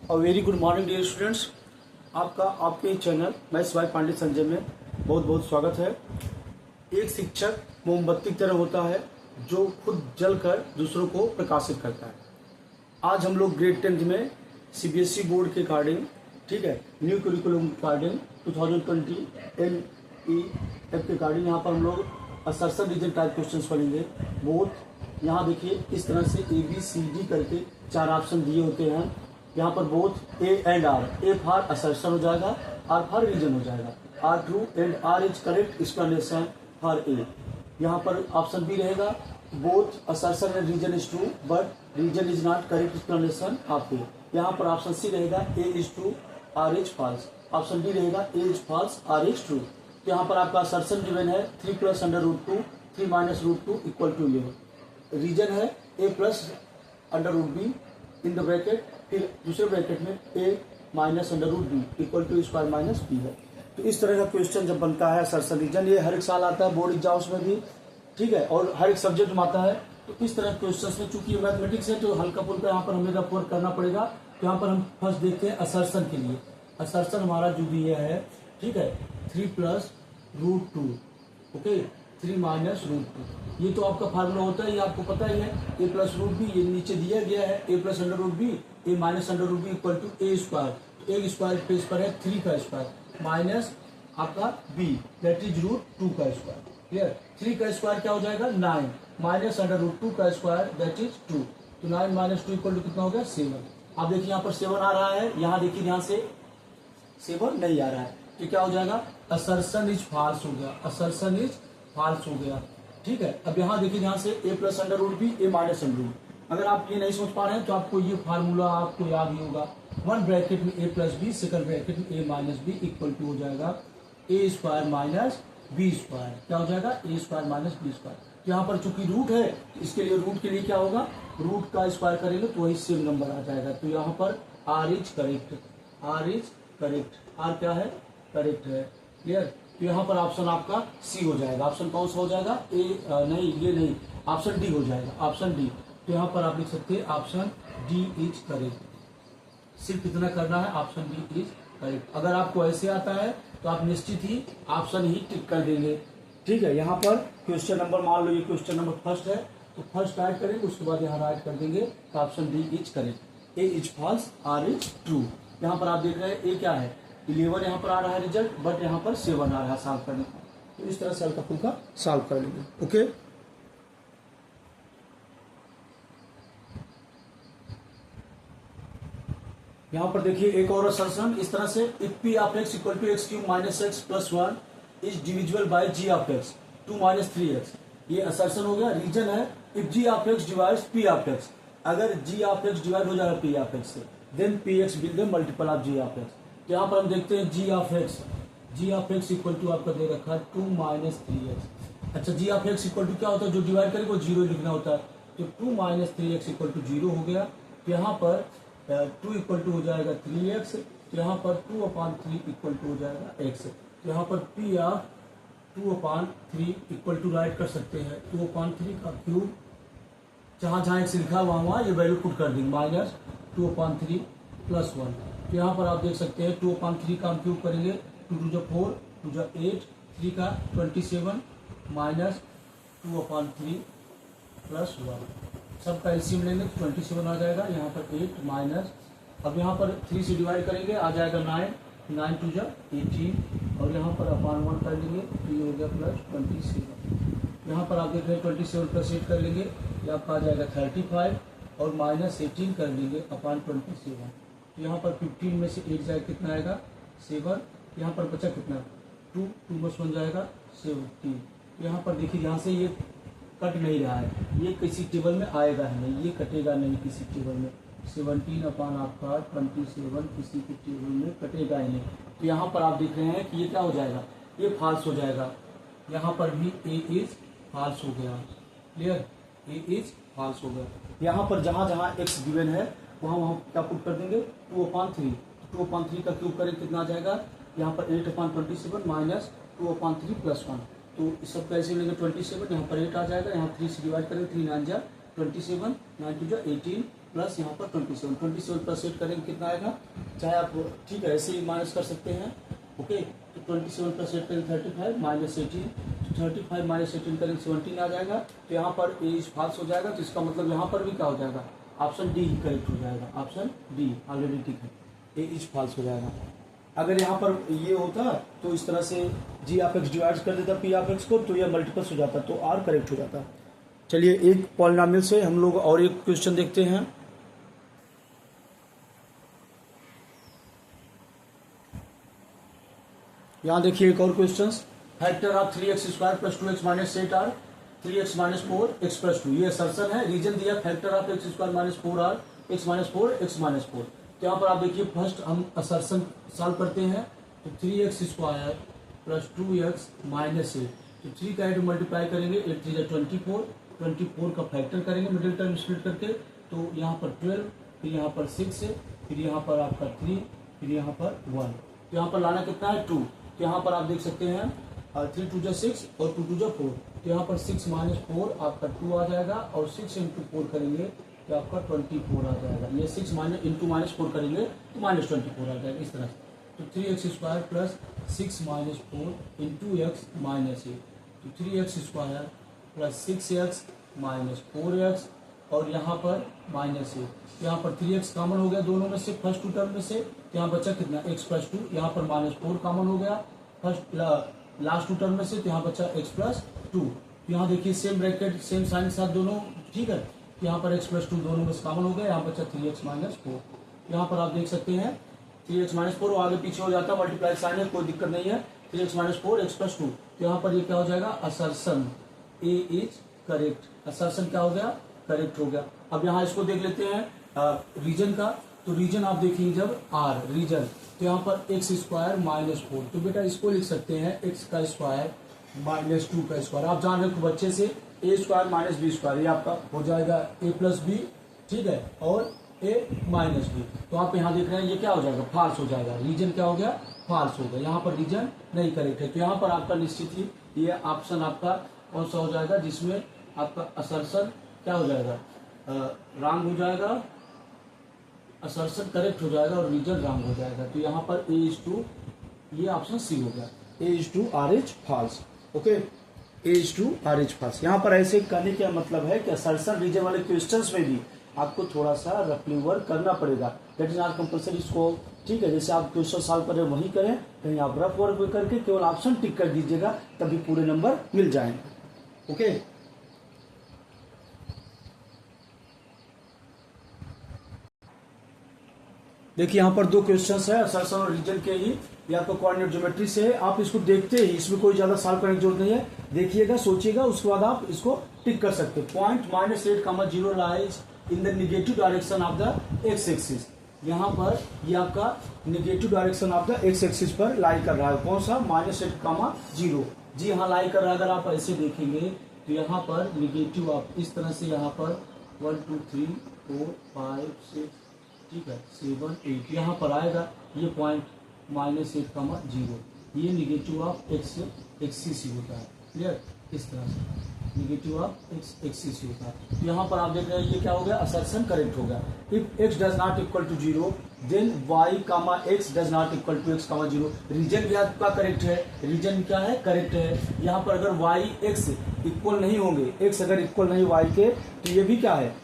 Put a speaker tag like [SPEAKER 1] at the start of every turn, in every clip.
[SPEAKER 1] Very good morning dear students. आपका आपके channel मैं शिवाय पांडे संजय में बहुत बहुत स्वागत है। एक शिक्षक मोमबत्ती की तरह होता है जो खुद जलकर दूसरों को प्रकाशित करता है। आज हम लोग ग्रेड 10 में सीबीएसई बोर्ड के अकॉर्डिंग, ठीक है, न्यू करिकुलम अकॉर्डिंग 2020 NEF के अकॉर्डिंग यहाँ पर हम लोग असर्सन रीजन टाइप क्वेश्चन पढ़ेंगे। बहुत यहाँ देखिए इस तरह से ABCD करके 4 ऑप्शन दिए होते हैं। यहाँ पर both A and R, A for assertion हो जाएगा, R फॉर रीजन हो जाएगा। R true and R is correct explanation for A। यहाँ पर ऑप्शन B रहेगा both assertion and reason is true but reason is not correct explanation of A। यहाँ पर option C रहेगा A is true R is false. Option D रहेगा A is false R is true. तो यहाँ पर आपका assertion given है 3 + √2 3 - √2 = 11। Reason है A + √b in the bracket, फिर दूसरे ब्रैकेट में A - √b = square minus b है। तो इस तरह का क्वेश्चन जब बनता है असर्शन रीजन, ये हर एक साल आता है बोर्ड एग्जाम्स में भी, ठीक है, और हर एक सब्जेक्ट में आता है। तो इस तरह के क्वेश्चन में चूंकि मैथमेटिक्स है तो हल्का फुल्का यहाँ पर हमें रफ वर्क करना पड़ेगा। तो यहाँ पर हम फर्स्ट देखते हैं असर्शन के लिए। असर्शन हमारा जो दिया है, ठीक है, 3 + √2, ओके, 3 - √2। ये तो आपका फार्मूला होता है, ये आपको पता ही है। A + √b ये नीचे दिया गया है, A + √b A - √b = A square. तो A स्क्वायर पेज पर है 3 का स्क्वायर माइनस आपका b दैट इज √2 का स्क्वायर। क्लियर? 3 का स्क्वायर क्या हो जाएगा 9 माइनस √2 का स्क्वायर दैट इज 2। तो 9 - 2 = कितना हो गया 7। आप देखिए यहाँ पर 7 आ रहा है, यहाँ देखिए ध्यान से 7 नहीं आ रहा है। तो क्या हो जाएगा असर्शन इज फॉल्स हो गया, असर्शन इज फॉल्स हो गया, ठीक है। अब यहाँ देखिए ध्यान से A + √b A - √2। अगर आप ये नहीं समझ पा रहे हैं तो आपको ये फार्मूला आपको याद ही होगा। 1 ब्रैकेट में A + b, सेकंड ब्रैकेट में A - b = हो जाएगा A square minus b square. क्या हो जाएगा A square minus b square. तो यहाँ पर चूंकि रूट है, इसके लिए रूट के लिए क्या होगा, रूट का स्क्वायर करेंगे तो वही सेम नंबर आ जाएगा। तो यहाँ पर R is correct, R is correct, R क्या है, करेक्ट है। क्लियर? तो यहाँ पर ऑप्शन आपका C हो जाएगा। ऑप्शन कौन सा हो जाएगा, नहीं ये नहीं, ऑप्शन D हो जाएगा, ऑप्शन D। तो यहाँ पर आप लिख सकते हैं ऑप्शन D इज करेक्ट। सिर्फ इतना करना है, ऑप्शन D इज करेक्ट। अगर आपको ऐसे आता है तो आप निश्चित ही ऑप्शन ही टिक कर देंगे, ठीक है। यहाँ पर क्वेश्चन नंबर, मान लो ये क्वेश्चन नंबर फर्स्ट है तो फर्स्ट राइट करेंगे, उसके बाद यहाँ राइट कर देंगे तो option D is correct. A is false R is true. यहाँ पर आप देख रहे हैं A क्या है 11 यहाँ पर आ रहा है रिजल्ट, बट यहाँ पर 7 आ रहा है सॉल्व करने का। तो इस तरह से हल्का फुल्का सॉल्व कर लेंगे, ओके। यहाँ पर देखिए एक और असर्शन इस तरह से, if P of x = x³ - x + 1 is divisible by G of x 2 - 3x। ये असर्शन हो गया। रीजन है if G of x divides P of x, अगर G ऑफ x डिवाइड हो जाएगा P ऑफ x से, then Px will the multiple of G of x। तो यहाँ पर हम देखते हैं G ऑफ x = आपका दे रखा है 2 - 3x। अच्छा, G ऑफ x = क्या होता है, जो डिवाइड करेगा वो 0 लिखना होता है। तो 2 - 3x = 0 हो गया। तो यहाँ पर 2 = हो जाएगा 3x। तो यहाँ पर 2/3 = हो जाएगा x। तो यहाँ पर P ऑफ 2/3 = राइट कर सकते हैं 2/3 का क्यूब, जहाँ जहाँ x लिखा हुआ वहाँ ये वैल्यू पुट कर देंगे, माइनस 2/3 + 1। तो यहाँ पर आप देख सकते हैं 2/3 का हम क्यूब करेंगे, 2 × 4 2 × 8 3 का 27 माइनस 2/3 + 1। सबका एलसीएम लेंगे तो 27 आ जाएगा। यहाँ पर 8 माइनस, अब यहाँ पर 3 से डिवाइड करेंगे आ जाएगा 9 9 2 × 18 और यहाँ पर /1 कर लेंगे तो ये हो गया +27। यहाँ पर आप देख रहे हैं 27 + 8 कर लेंगे, ये आपका आ जाएगा 35 और -18 कर लेंगे /27। तो यहाँ पर 15 में से 8 जाएगा कितना आएगा 7। यहाँ पर बचा कितना 2 2 + 1 जाएगा 17। यहाँ पर देखिए यहाँ से ये कट नहीं रहा है, ये किसी टेबल में आएगा ही नहीं, ये कटेगा नहीं किसी टेबल में। 17/27 किसी के टेबल में कटेगा ही नहीं। तो यहाँ पर आप देख रहे हैं कि ये क्या हो जाएगा, ये फॉल्स हो जाएगा। यहाँ पर भी A इज फॉल्स हो गया। क्लियर? A इज फॉल्स हो गया। यहाँ पर जहाँ जहाँ x गिवन है वहाँ वहाँ क्या पुट कर देंगे 2/3। 2/3 का क्यूब करें कितना आ जाएगा, यहाँ पर 8/27 माइनस 2/3 + 1। तो इस सब कैसे लेंगे 27, यहाँ पर 8 आ जाएगा, यहाँ 3 से डिवाइड करेंगे 3 9 × 27 9 2 × 18 प्लस यहाँ पर 27 प्लस 8 करेंगे कितना आएगा, चाहे आप ठीक है ऐसे ही माइनस कर सकते हैं। ओके, तो 27 प्लस 8 करेंगे 35 माइनस 18, 35 माइनस 18 करेंगे 17 आ जाएगा। तो यहाँ पर ए इज फॉल्स हो जाएगा, तो इसका मतलब यहाँ पर भी क्या हो जाएगा, ऑप्शन डी ही करेक्ट हो जाएगा। ऑप्शन डी ऑलरेडी ठीक है, ए इज फॉल्स हो जाएगा। अगर यहाँ पर ये होता तो इस तरह से जी ऑफ एक्स डिवाइड कर देता पी ऑफ एक्स को, तो यह मल्टीपल्स हो जाता, तो आर करेक्ट हो जाता। चलिए एक पॉलिनोमियल से हम लोग और एक क्वेश्चन देखते हैं। यहाँ देखिए एक और question, factor of 3x square plus 2x minus 8 are 3x minus 4 x plus 2, ये असर्शन है। रीजन दिया factor of x square minus 4 are x minus 4 x minus 4। तो यहाँ पर आप देखिए फर्स्ट हम असर्शन सॉल्व करते हैं, तो 3x square plus 2x minus 8, तो 3 का 8 मल्टीप्लाई करेंगे, 8 3 24, 24 का फैक्टर करेंगे मिडिल टर्म स्प्लिट करके, तो यहाँ पर 12, फिर यहाँ पर 6 है, फिर यहाँ पर आपका 3, फिर यहाँ पर 1, तो यहाँ पर लाना कितना है 2। तो यहाँ पर आप देख सकते हैं 3 2 6 और 2 2 4, तो यहाँ पर 6 माइनस 4 आपका 2 आ जाएगा, और 6 इंटू 4 करेंगे तो आपका 24 आ जाएगा। ये 6 माइनस इंटू माइनस 4 करेंगे तो माइनस 24 आ जाएगा इस तरह से। तो 3x square plus 6 minus 4 into x minus 8, तो 3x square plus 6x minus 4x, और यहाँ पर माइनस 8, यहाँ पर 3x कॉमन हो गया दोनों में से, फर्स्ट टू टर्म में से, तो यहाँ बचा कितना x प्लस 2, यहाँ पर माइनस 4 कॉमन हो गया फर्स्ट लास्ट टू टर्म में से, तो यहाँ बचा x प्लस 2। यहाँ देखिए सेम ब्रैकेट सेम साइन के साथ दोनों, ठीक है, यहाँ पर x प्लस 2 दोनों में से कॉमन हो गया, यहाँ बचा 3x माइनस 4। यहाँ पर आप देख सकते हैं 3x माइनस 4 आगे पीछे हो जाता है, मल्टीप्लाई साइन है, कोई दिक्कत नहीं है। 3x माइनस 4 x प्लस 2, तो यहाँ पर ये क्या हो जाएगा, assertion A is correct. Assertion क्या हो गया, करेक्ट हो गया। अब यहाँ इसको देख लेते हैं रीजन का, तो रीजन आप देखिए जब आर रीजन, तो यहाँ पर एक्स स्क्वायर माइनस 4, तो बेटा इसको लिख सकते हैं एक्स का स्क्वायर माइनस 2 का स्क्वायर। आप जान रहे हो बच्चे से ए स्क्वायर माइनस बी स्क्वायर, ये आपका हो जाएगा ए प्लस बी, ठीक है, और ए माइनस बी। तो आप यहाँ देख रहे हैं ये क्या हो जाएगा, फॉल्स हो जाएगा। रीजन क्या हो गया, फॉल्स हो गया, यहाँ पर रीजन नहीं करेक्ट है। तो यहाँ पर आपका निश्चित ही ये ऑप्शन आपका कौन सा हो जाएगा, जिसमें आपका असर्शन क्या हो जाएगा, रॉन्ग हो जाएगा, असर्शन करेक्ट हो जाएगा और रीजन रॉन्ग हो जाएगा। तो यहाँ पर ए इज टू, ये ऑप्शन सी हो गया, A is true R is false. Okay, A is true R is false. यहाँ पर ऐसे करने का मतलब है कि असर्शन रीजन वाले क्वेश्चंस में भी आपको थोड़ा सा रफली वर्क करना पड़ेगा, दैट इज नॉट कंपल्सरी इसको, ठीक है। जैसे आप क्वेश्चन सॉल्व कर रहे हैं वही करें, कहीं आप रफ वर्क करके केवल ऑप्शन टिक कर दीजिएगा, तभी पूरे नंबर मिल जाएंगे। ओके, देखिए यहाँ पर दो क्वेश्चंस है असर्शन और रीजन के ही, ये आपको कोऑर्डिनेट ज्योमेट्री से है। आप इसको देखते ही, इसमें कोई ज्यादा सॉल्व करने की जरूरत नहीं है, देखिएगा सोचिएगा, उसके बाद आप इसको टिक कर सकते हैं। Point -8, 0 lies in the negative direction of the x axis. यहाँ पर ये आपका negative direction of the x axis पर लाई कर रहा है, कौन सा, -8, 0 जी यहाँ लाई कर रहा है। अगर आप ऐसे देखेंगे तो यहाँ पर निगेटिव आप इस तरह से यहाँ पर 1 2 3 4 5 6, ठीक है, 7 8 यहाँ पर आएगा, ये पॉइंट -8, 0, ये निगेटिव ऑफ एक्स एक्सिस होता है। क्लियर, इस तरह से निगेटिव ऑफ एक्स एक्सिस होता है। तो यहाँ पर आप देख रहे हैं ये क्या हो गया, असर्शन करेक्ट हो गया। If x does not equal to 0 then y, x does not equal to x, 0। Reason भी आपका करेक्ट है, रीजन क्या है, करेक्ट है। यहाँ पर अगर y x इक्वल नहीं होंगे, x अगर इक्वल नहीं y के, तो ये भी क्या है,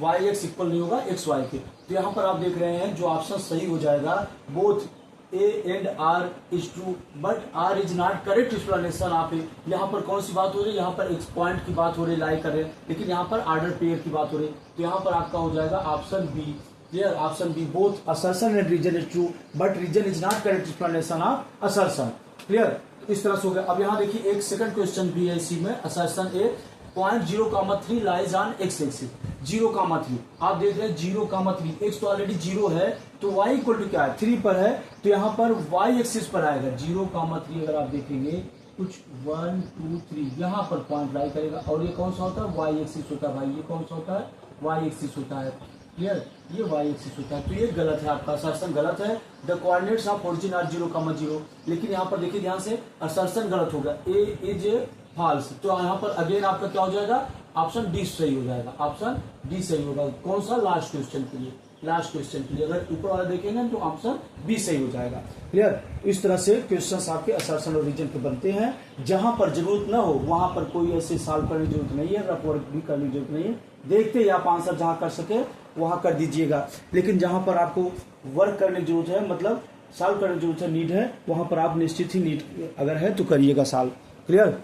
[SPEAKER 1] y x इक्वल नहीं होगा x y के। तो यहाँ पर आप देख रहे हैं जो ऑप्शन सही हो जाएगा, both A and R is true, but R is not correct explanation of A. यहाँ पर कौन सी बात हो रही है, यहाँ पर एक पॉइंट की बात हो रही है, लाई कर रहे हैं, लेकिन यहाँ पर ऑर्डर पेयर की बात हो रही है। तो यहाँ पर आपका हो जाएगा option B. Clear, option B, both assertion and reason is true but reason is not correct explanation of assertion. Clear, इस तरह से हो गया। अब यहाँ देखिए एक सेकंड क्वेश्चन भी है इसी में, assertion A, point 0,3 lies on x axis, 0,3 आप देख रहे हैं 0,3, एक्स तो ऑलरेडी 0 है, तो y इक्वल टू क्या है, 3 पर है, तो यहाँ पर y एक्सिस पर आएगा 0,3। अगर आप देखेंगे कुछ 1 2 3 यहाँ पर पॉइंट लाई करेगा, और ये कौन सा होता है, y एक्सिस होता है भाई, ये कौन सा होता है, y एक्सिस होता है। क्लियर, ये y एक्सिस होता है। तो ये गलत है, आपका असर्शन गलत है। The coordinates of origin are 0,0, लेकिन यहाँ पर देखिए ध्यान से असर्शन गलत होगा, ए इज फॉल्स। तो यहाँ पर अगेन आपका क्या हो जाएगा, ऑप्शन डी सही हो जाएगा, ऑप्शन डी सही होगा। कौन सा? लास्ट क्वेश्चन के लिए, लास्ट क्वेश्चन के लिए अगर ऊपर वाला देखेंगे तो ऑप्शन बी सही हो जाएगा। क्लियर? इस तरह से क्वेश्चंस आपके असर्शन और रीजन के बनते हैं। जहां पर जरूरत ना हो वहां पर कोई ऐसे सॉल्व करने की जरूरत नहीं है, रफ वर्क भी करने की जरूरत नहीं है। देखते ही आप आंसर जहां कर सके वहां कर दीजिएगा, लेकिन जहां पर आपको वर्क करने की जरूरत है, मतलब सॉल्व करने की जरूरत है, नीड है, वहां पर आप निश्चित ही नीड अगर है तो करिएगा सॉल्व। क्लियर?